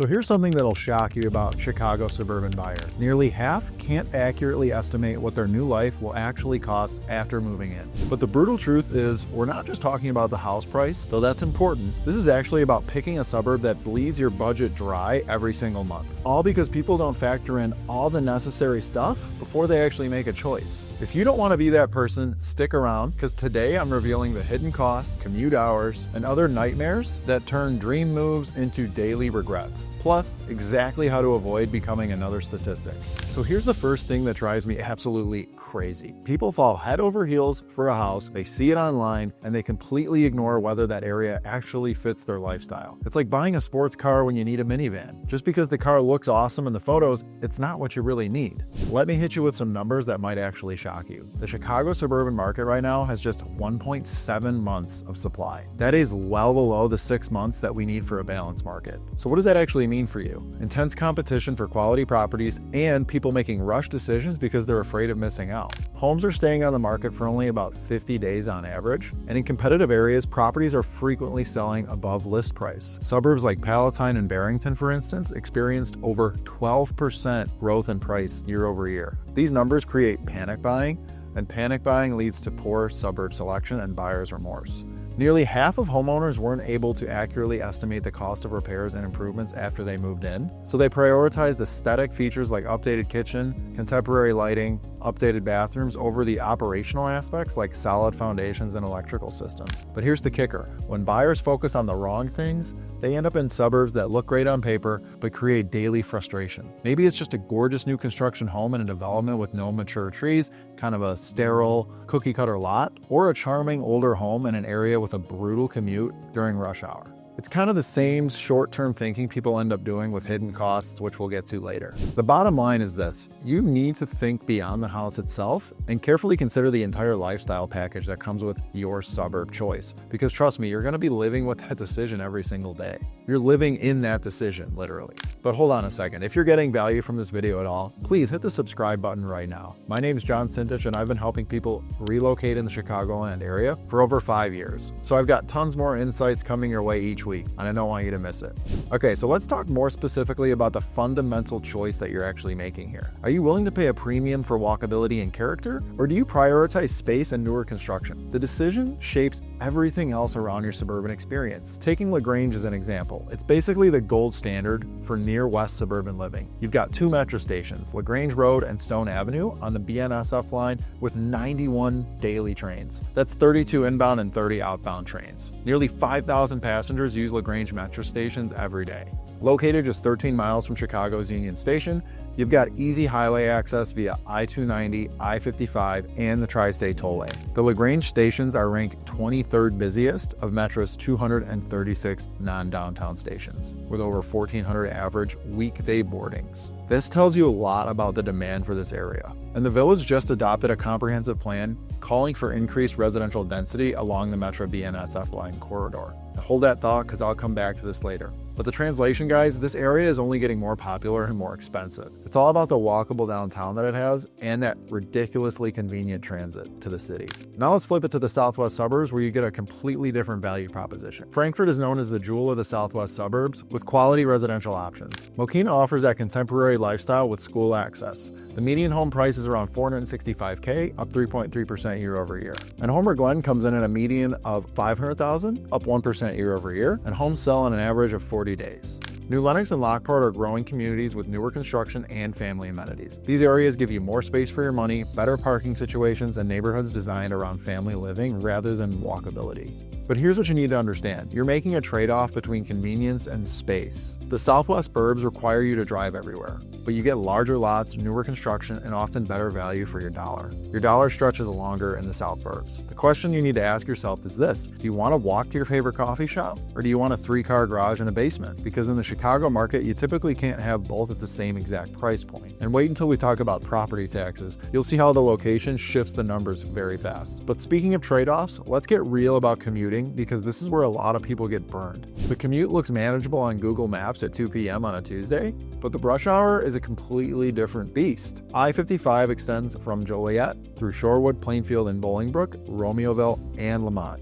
So here's something that'll shock you about Chicago suburban buyers. Nearly half can't accurately estimate what their new life will actually cost after moving in. But the brutal truth is, we're not just talking about the house price, though that's important. This is actually about picking a suburb that bleeds your budget dry every single month. All because people don't factor in all the necessary stuff before they actually make a choice. If you don't want to be that person, stick around, because today I'm revealing the hidden costs, commute hours, and other nightmares that turn dream moves into daily regrets. Plus, exactly how to avoid becoming another statistic. So here's the first thing that drives me absolutely crazy. People fall head over heels for a house, they see it online, and they completely ignore whether that area actually fits their lifestyle. It's like buying a sports car when you need a minivan. Just because the car looks awesome in the photos, it's not what you really need. Let me hit you with some numbers that might actually shock you. The Chicago suburban market right now has just 1.7 months of supply. That is well below the 6 months that we need for a balanced market. So what does that actually mean for you? Intense competition for quality properties and people making rush decisions because they're afraid of missing out. Homes are staying on the market for only about 50 days on average, and in competitive areas, properties are frequently selling above list price. Suburbs like Palatine and Barrington, for instance, experienced over 12% growth in price year over year. These numbers create panic buying, and panic buying leads to poor suburb selection and buyer's remorse. Nearly half of homeowners weren't able to accurately estimate the cost of repairs and improvements after they moved in, so they prioritized aesthetic features like updated kitchen, contemporary lighting, updated bathrooms over the operational aspects like solid foundations and electrical systems. But here's the kicker. When buyers focus on the wrong things, they end up in suburbs that look great on paper but create daily frustration. Maybe it's just a gorgeous new construction home in a development with no mature trees, kind of a sterile, cookie-cutter lot, or a charming older home in an area with a brutal commute during rush hour. It's kind of the same short-term thinking people end up doing with hidden costs, which we'll get to later. The bottom line is this: you need to think beyond the house itself and carefully consider the entire lifestyle package that comes with your suburb choice. Because trust me, you're going to be living with that decision every single day. You're living in that decision, literally. But hold on a second. If you're getting value from this video at all, please hit the subscribe button right now. My name is John Sintich, and I've been helping people relocate in the Chicagoland area for over 5 years. So I've got tons more insights coming your way each week, and I don't want you to miss it. Okay, so let's talk more specifically about the fundamental choice that you're actually making here. Are you willing to pay a premium for walkability and character, or do you prioritize space and newer construction? The decision shapes everything else around your suburban experience. Taking LaGrange as an example, it's basically the gold standard for near west suburban living. You've got 2 metro stations, LaGrange Road and Stone Avenue, on the BNSF line with 91 daily trains. That's 32 inbound and 30 outbound trains. Nearly 5,000 passengers use LaGrange metro stations every day. Located just 13 miles from Chicago's Union Station, you've got easy highway access via I-290, I-55, and the Tri-State Toll Lane. The LaGrange stations are ranked 23rd busiest of Metro's 236 non-downtown stations, with over 1,400 average weekday boardings. This tells you a lot about the demand for this area. And the village just adopted a comprehensive plan calling for increased residential density along the Metro BNSF line corridor. Now hold that thought, because I'll come back to this later. But the translation, guys, this area is only getting more popular and more expensive. It's all about the walkable downtown that it has and that ridiculously convenient transit to the city. Now let's flip it to the southwest suburbs, where you get a completely different value proposition. Frankfort is known as the jewel of the southwest suburbs with quality residential options. Mokena offers that contemporary lifestyle with school access. The median home price is around $465K, up 3.3% year over year. And Homer Glen comes in at a median of $500,000, up 1% year over year, and homes sell on an average of 40 days. New Lenox and Lockport are growing communities with newer construction and family amenities. These areas give you more space for your money, better parking situations, and neighborhoods designed around family living rather than walkability. But here's what you need to understand. You're making a trade-off between convenience and space. The Southwest burbs require you to drive everywhere, but you get larger lots, newer construction, and often better value for your dollar. Your dollar stretches longer in the South burbs. The question you need to ask yourself is this: do you want to walk to your favorite coffee shop, or do you want a 3-car garage and a basement? Because in the Chicago market, you typically can't have both at the same exact price point. And wait until we talk about property taxes. You'll see how the location shifts the numbers very fast. But speaking of trade-offs, let's get real about commuting, because this is where a lot of people get burned. The commute looks manageable on Google Maps at 2 p.m. on a Tuesday, but the rush hour is a completely different beast. I-55 extends from Joliet through Shorewood, Plainfield, and Bolingbrook, Romeoville, and Lamont.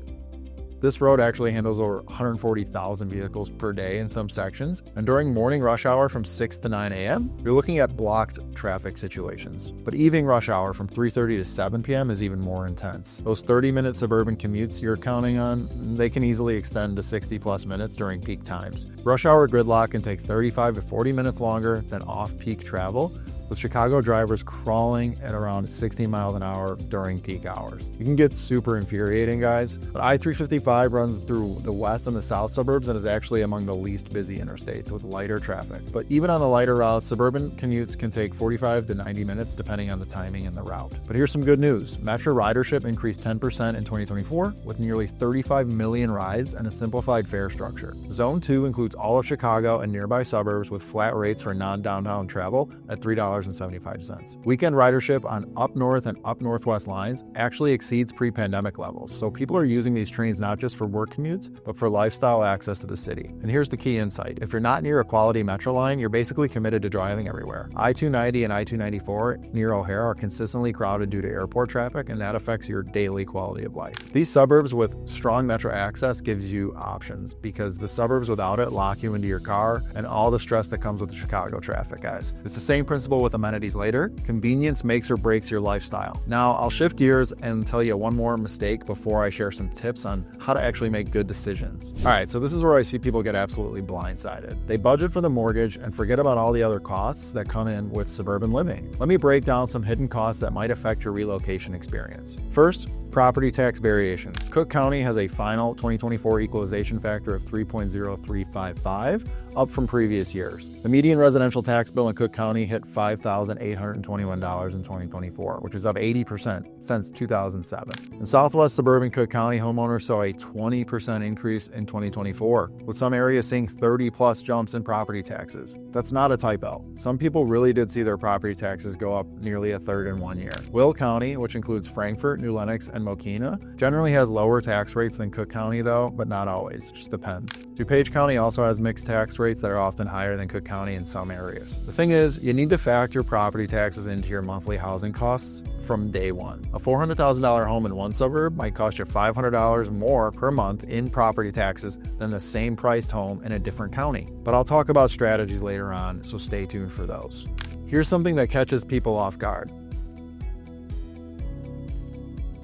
This road actually handles over 140,000 vehicles per day in some sections, and during morning rush hour from 6 to 9 a.m., you're looking at blocked traffic situations. But evening rush hour from 3:30 to 7 p.m. is even more intense. Those 30-minute suburban commutes you're counting on, they can easily extend to 60-plus minutes during peak times. Rush hour gridlock can take 35 to 40 minutes longer than off-peak travel, with Chicago drivers crawling at around 60 miles an hour during peak hours. You can get super infuriating, guys, but I-355 runs through the west and the south suburbs and is actually among the least busy interstates with lighter traffic. But even on the lighter routes, suburban commutes can take 45 to 90 minutes depending on the timing and the route. But here's some good news. Metro ridership increased 10% in 2024 with nearly 35 million rides and a simplified fare structure. Zone 2 includes all of Chicago and nearby suburbs with flat rates for non-downtown travel at $3.75. Weekend ridership on up north and up northwest lines actually exceeds pre-pandemic levels, so people are using these trains not just for work commutes, but for lifestyle access to the city. And here's the key insight. If you're not near a quality metro line, you're basically committed to driving everywhere. I-290 and I-294 near O'Hare are consistently crowded due to airport traffic, and that affects your daily quality of life. These suburbs with strong metro access gives you options, because the suburbs without it lock you into your car and all the stress that comes with the Chicago traffic, guys. It's the same principle with amenities later. Convenience makes or breaks your lifestyle. Now, I'll shift gears and tell you one more mistake before I share some tips on how to actually make good decisions. All right, so this is where I see people get absolutely blindsided. They budget for the mortgage and forget about all the other costs that come in with suburban living. Let me break down some hidden costs that might affect your relocation experience. First, property tax variations. Cook County has a final 2024 equalization factor of 3.0355, up from previous years. The median residential tax bill in Cook County hit $5,821 in 2024, which is up 80% since 2007. In southwest suburban Cook County, homeowners saw a 20% increase in 2024, with some areas seeing 30-plus jumps in property taxes. That's not a typo. Some people really did see their property taxes go up nearly a third in 1 year. Will County, which includes Frankfort, New Lenox, and Mokina, generally has lower tax rates than Cook County though, but not always. It just depends. DuPage County also has mixed tax rates that are often higher than Cook County in some areas. The thing is, you need to factor property taxes into your monthly housing costs from day one. A $400,000 home in one suburb might cost you $500 more per month in property taxes than the same priced home in a different county. But I'll talk about strategies later on, so stay tuned for those. Here's something that catches people off guard.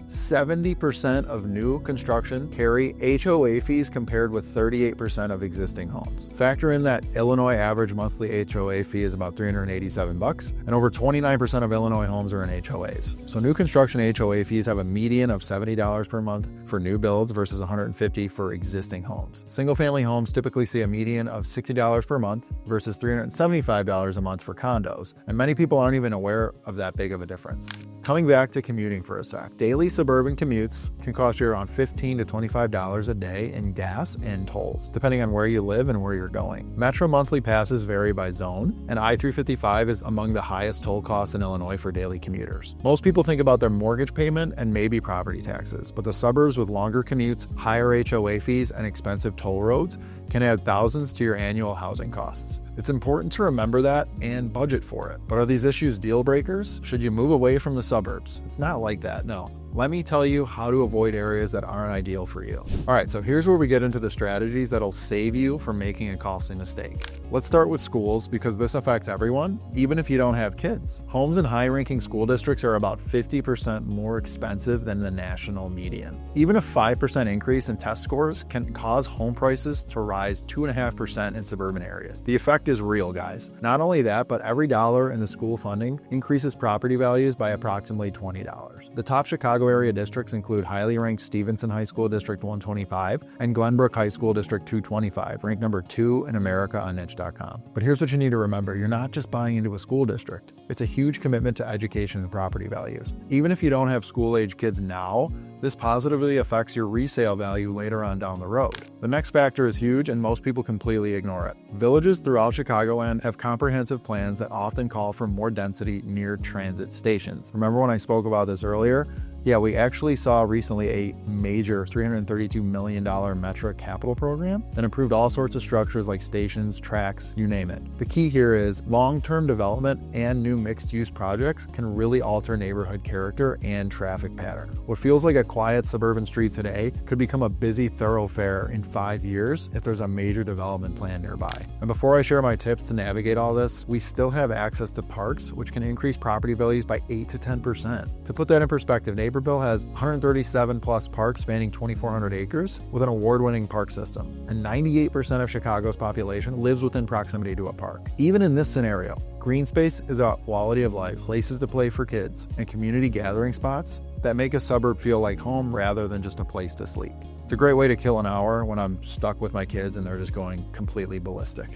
70% of new construction carry HOA fees compared with 38% of existing homes. Factor in that Illinois average monthly HOA fee is about $387, and over 29% of Illinois homes are in HOAs. So new construction HOA fees have a median of $70 per month for new builds versus $150 for existing homes. Single-family homes typically see a median of $60 per month versus $375 a month for condos, and many people aren't even aware of that big of a difference. Coming back to commuting for a sec, daily suburban commutes can cost you around $15 to $25 a day in gas and tolls, depending on where you live and where you're going. Metro monthly passes vary by zone, and I-355 is among the highest toll costs in Illinois for daily commuters. Most people think about their mortgage payment and maybe property taxes, but the suburbs with longer commutes, higher HOA fees, and expensive toll roads can add thousands to your annual housing costs. It's important to remember that and budget for it. But are these issues deal breakers? Should you move away from the suburbs? It's not like that, no. Let me tell you how to avoid areas that aren't ideal for you. All right, so here's where we get into the strategies that'll save you from making a costly mistake. Let's start with schools, because this affects everyone, even if you don't have kids. Homes in high-ranking school districts are about 50% more expensive than the national median. Even a 5% increase in test scores can cause home prices to rise 2.5% in suburban areas. The effect is real, guys. Not only that, but every dollar in the school funding increases property values by approximately $20. The top Chicago area districts include highly ranked Stevenson High School District 125 and Glenbrook High School District 225, ranked number 2 in America on niche.com. But here's what you need to remember. You're not just buying into a school district. It's a huge commitment to education and property values. Even if you don't have school-age kids now, this positively affects your resale value later on down the road. The next factor is huge, and most people completely ignore it. Villages throughout Chicagoland have comprehensive plans that often call for more density near transit stations. Remember when I spoke about this earlier? Yeah, we actually saw recently a major $332 million Metro capital program that improved all sorts of structures like stations, tracks, you name it. The key here is long-term development and new mixed-use projects can really alter neighborhood character and traffic pattern. What feels like a quiet suburban street today could become a busy thoroughfare in 5 years if there's a major development plan nearby. And before I share my tips to navigate all this, we still have access to parks, which can increase property values by 8 to 10%. To put that in perspective, Naperville has 137 plus parks spanning 2,400 acres with an award-winning park system, and 98% of Chicago's population lives within proximity to a park. Even in this scenario, green space is a quality of life, places to play for kids, and community gathering spots that make a suburb feel like home rather than just a place to sleep. It's a great way to kill an hour when I'm stuck with my kids and they're just going completely ballistic.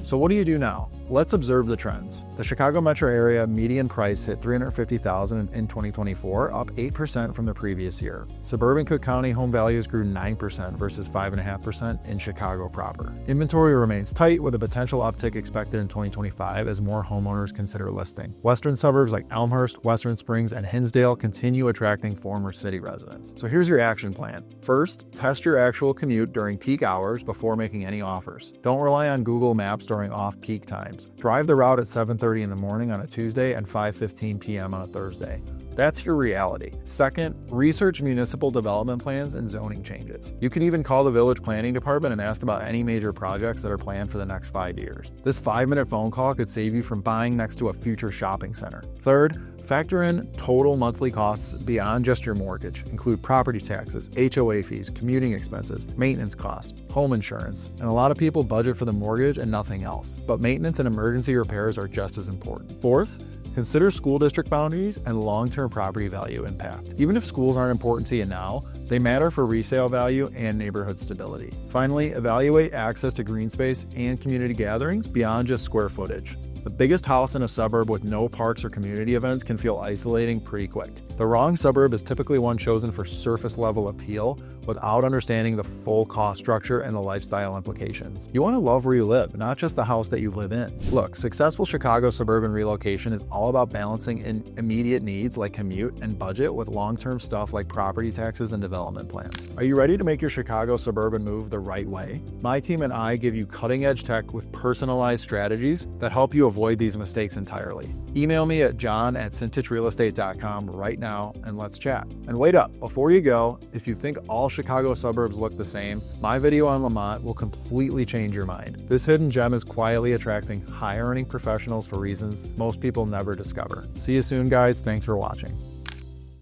So what do you do now? Let's observe the trends. The Chicago metro area median price hit $350,000 in 2024, up 8% from the previous year. Suburban Cook County home values grew 9% versus 5.5% in Chicago proper. Inventory remains tight with a potential uptick expected in 2025 as more homeowners consider listing. Western suburbs like Elmhurst, Western Springs, and Hinsdale continue attracting former city residents. So here's your action plan. First, test your actual commute during peak hours before making any offers. Don't rely on Google Maps during off-peak times. Drive the route at 7:30 in the morning on a Tuesday and 5:15 p.m. on a Thursday. That's your reality. Second, research municipal development plans and zoning changes. You can even call the village planning department and ask about any major projects that are planned for the next 5 years. This 5-minute phone call could save you from buying next to a future shopping center. Third, factor in total monthly costs beyond just your mortgage. Include property taxes, HOA fees, commuting expenses, maintenance costs, home insurance, and a lot of people budget for the mortgage and nothing else. But maintenance and emergency repairs are just as important. Fourth, consider school district boundaries and long-term property value impact. Even if schools aren't important to you now, they matter for resale value and neighborhood stability. Finally, evaluate access to green space and community gatherings beyond just square footage. The biggest house in a suburb with no parks or community events can feel isolating pretty quick. The wrong suburb is typically one chosen for surface level appeal without understanding the full cost structure and the lifestyle implications. You want to love where you live, not just the house that you live in. Look, successful Chicago suburban relocation is all about balancing in immediate needs like commute and budget with long-term stuff like property taxes and development plans. Are you ready to make your Chicago suburban move the right way? My team and I give you cutting-edge tech with personalized strategies that help you avoid these mistakes entirely. Email me at john@cintichrealestate.com right now and let's chat. And wait up, before you go, if you think all Chicago suburbs look the same, my video on Lamont will completely change your mind. This hidden gem is quietly attracting high-earning professionals for reasons most people never discover. See you soon, guys. Thanks for watching.